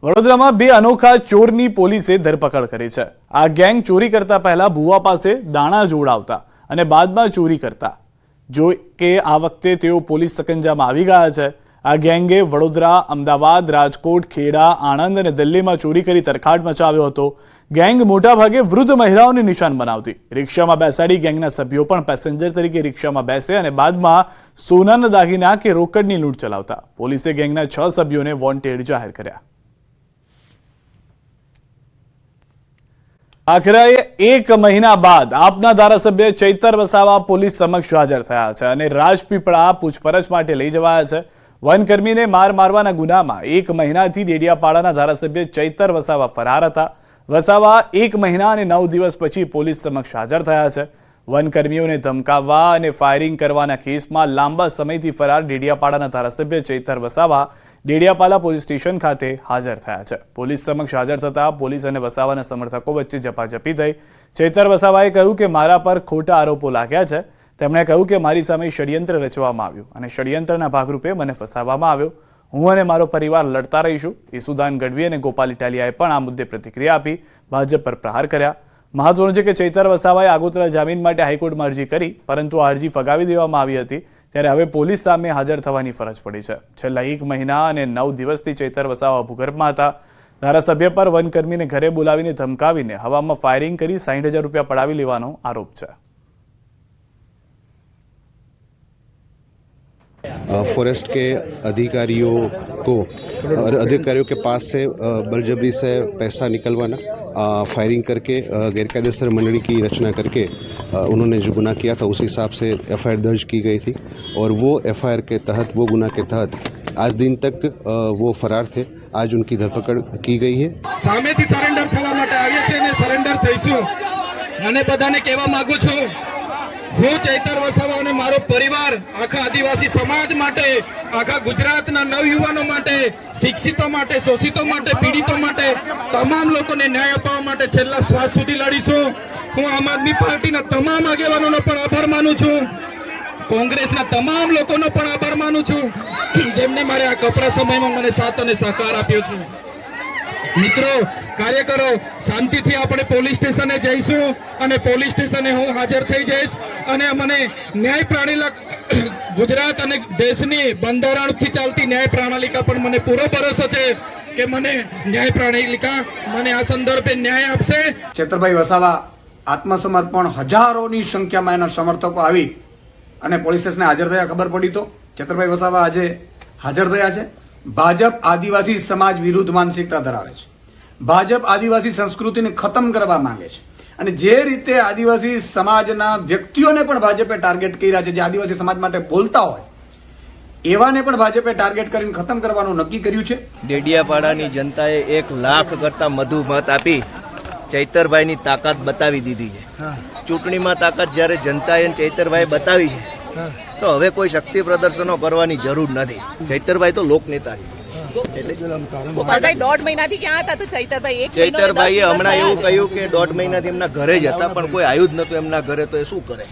વડોદરામાં બે અનોખા ચોરની પોલીસે ધરપકડ કરી છે। આ ગેંગ ચોરી કરતા પહેલા ભુવા પાસે દાણા જોડાવતા અને બાદમાં ચોરી કરતા। જો કે આ વખતે તેઓ પોલીસ સકંજામાં આવી ગયા છે। આ ગેંગે વડોદરા, અમદાવાદ, રાજકોટ, ખેડા, આણંદ અને દિલ્હીમાં ચોરી કરી તરખાટ મચાવ્યો હતો। ગેંગ મોટાભાગે વૃદ્ધ મહિલાઓને નિશાન બનાવતી। રિક્ષામાં બેસાડી ગેંગના સભ્યો પણ પેસેન્જર તરીકે રિક્ષામાં બેસે અને બાદમાં સોનાના દાગીના કે રોકડની લૂંટ ચલાવતા। પોલીસે ગેંગના 6 સભ્યોને વોન્ટેડ જાહેર કર્યા। આખરે 1 મહિના બાદ આપના ધારાસભ્ય ચૈતર વસાવા પોલીસ સમક્ષ હાજર થયા છે અને રાજપીપળા પૂછપરછ માટે લઈ જવાયા છે। વનકર્મીને મારવાના ગુનામાં 1 મહિનાથી ડેડિયાપાડાના ધારાસભ્ય ચૈતર વસાવા ફરાર હતા। વસાવા 1 મહિના અને 9 દિવસ પછી પોલીસ સમક્ષ હાજર થયા છે। વનકર્મીઓને ધમકાવવા અને ફાયરિંગ કરવાના કેસમાં લાંબા સમયથી ફરાર ડેડિયાપાડાના ધારાસભ્ય ચૈતર વસાવા ડેડિયાપાડા પોલીસ સ્ટેશન ખાતે હાજર થયા છે। પોલીસ સમક્ષ હાજર થતા પોલીસ અને વસાવાના સમર્થકો વચ્ચે ઝપાઝપી થઈ। ચૈતર વસાવાએ કહ્યું કે મારા પર ખોટા આરોપો લાગ્યા છે। તેમણે કહ્યું કે મારી સામે ષડયંત્ર રચવામાં આવ્યું અને ષડયંત્રના ભાગરૂપે મને ફસાવવામાં આવ્યો। હું અને મારો પરિવાર લડતા રહીશું। ઈસુદાન ગઢવી અને ગોપાલ ઇટાલિયાએ પણ આ મુદ્દે પ્રતિક્રિયા આપી ભાજપ પર પ્રહાર કર્યા। મહત્વનું છે કે ચૈતર વસાવાએ આગોતરા જામીન માટે હાઈકોર્ટમાં અરજી કરી, પરંતુ આ અરજી ફગાવી દેવામાં આવી હતી। ત્યારે હવે પોલીસ સામે હાજર થવાની ફરજ પડી છે। છેલ્લા 1 મહિના અને 9 દિવસથી ચૈતર વસાવા ભૂગર્ભમાં હતા। ધારાસભ્ય પર વનકર્મીને ઘરે બોલાવીને ધમકાવીને હવામાં ફાયરિંગ કરી 60,000 રૂપિયા પડાવી લેવાનો આરોપ છે। फॉरेस्ट के अधिकारियों के पास से बलजबरी से पैसा निकलवाना, फायरिंग करके गैरकायदेसर मंडली की रचना करके उन्होंने जो गुनाह किया था उस हिसाब से एफआईआर दर्ज की गई थी और वो एफआईआर के तहत, वो गुनाह के तहत आज दिन तक वो फरार थे। आज उनकी धरपकड़ की गई है। सामेथी सरेंडर थवा माटे आव्या छे ने सरेंडर थईशुं અને બધાને કહેવા માંગુ છું, હું ચૈતર વસાવા અને મારો પરિવાર આખા આદિવાસી સમાજ માટે, આખા ગુજરાતના નવયુવાનો માટે, શિક્ષિતો માટે, શોષિતો માટે, પીડિતો માટે, તમામ લોકોને ન્યાય અપાવવા માટે છેલ્લા શ્વાસ સુધી લડીશું। હું આમ આદમી પાર્ટીના તમામ આગેવાનોનો પણ આભાર માનું છું, કોંગ્રેસના તમામ લોકોનો પણ આભાર માનું છું, જેમને મારે આ કપરા સમયમાં મને સાથ અને સહકાર આપ્યો છે। મિત્રો, કાર્યકરો, શાંતિથી આપણે પોલીસ સ્ટેશને જઈશું અને પોલીસ સ્ટેશને હું હાજર થઈ જઈશ અને મને ન્યાય પ્રણાલિકા, ગુજરાત અને દેશની બંધારણથી ચાલતી ન્યાય પ્રણાલિકા પર મને પૂરો ભરોસો છે કે મને ન્યાય પ્રણાલિકા મને આ સંદર્ભે ન્યાય આપશે। ચૈતરભાઈ વસાવા આત્મસમર્પણ હજારોની સંખ્યામાં એના સમર્થકો આવી અને પોલીસ સ્ટેશને હાજર થયા। ખબર પડી તો ચૈતરભાઈ વસાવા આજે હાજર થયા છે। ભાજપ આદિવાસી સમાજ વિરુદ્ધ માનસિકતા ધરાવે છે। ભાજપ આદિવાસી સંસ્કૃતિને ખતમ કરવા માંગે છે અને જે રીતે આદિવાસી સમાજના વ્યક્તિઓને પણ ભાજપે ટાર્ગેટ કર્યા છે, જે આદિવાસી સમાજ માટે બોલતા હોય એવાને પણ ભાજપે ટાર્ગેટ કરીને ખતમ કરવાનું નક્કી કર્યું છે। ડેડિયાપાડાની જનતાએ 1 લાખ કરતા વધુ મત આપી ચૈતરભાઈની તાકાત બતાવી દીધી છે। ચૂંટણીમાં તાકાત જ્યારે જનતાએ ચૈતરભાઈ બતાવી છે તો હવે કોઈ શક્તિ પ્રદર્શનો કરવાની જરૂર નથી। ચૈતરભાઈ તો લોકનેતા છે। દોઢ મહિનાથી ક્યાં હતા? તો ચૈતરભાઈએ હમણાં એવું કહ્યું કે 1.5 મહિનાથી એમના ઘરે જ હતા, પણ કોઈ આવ્યું જ નતું એમના ઘરે, તો એ શું કરે?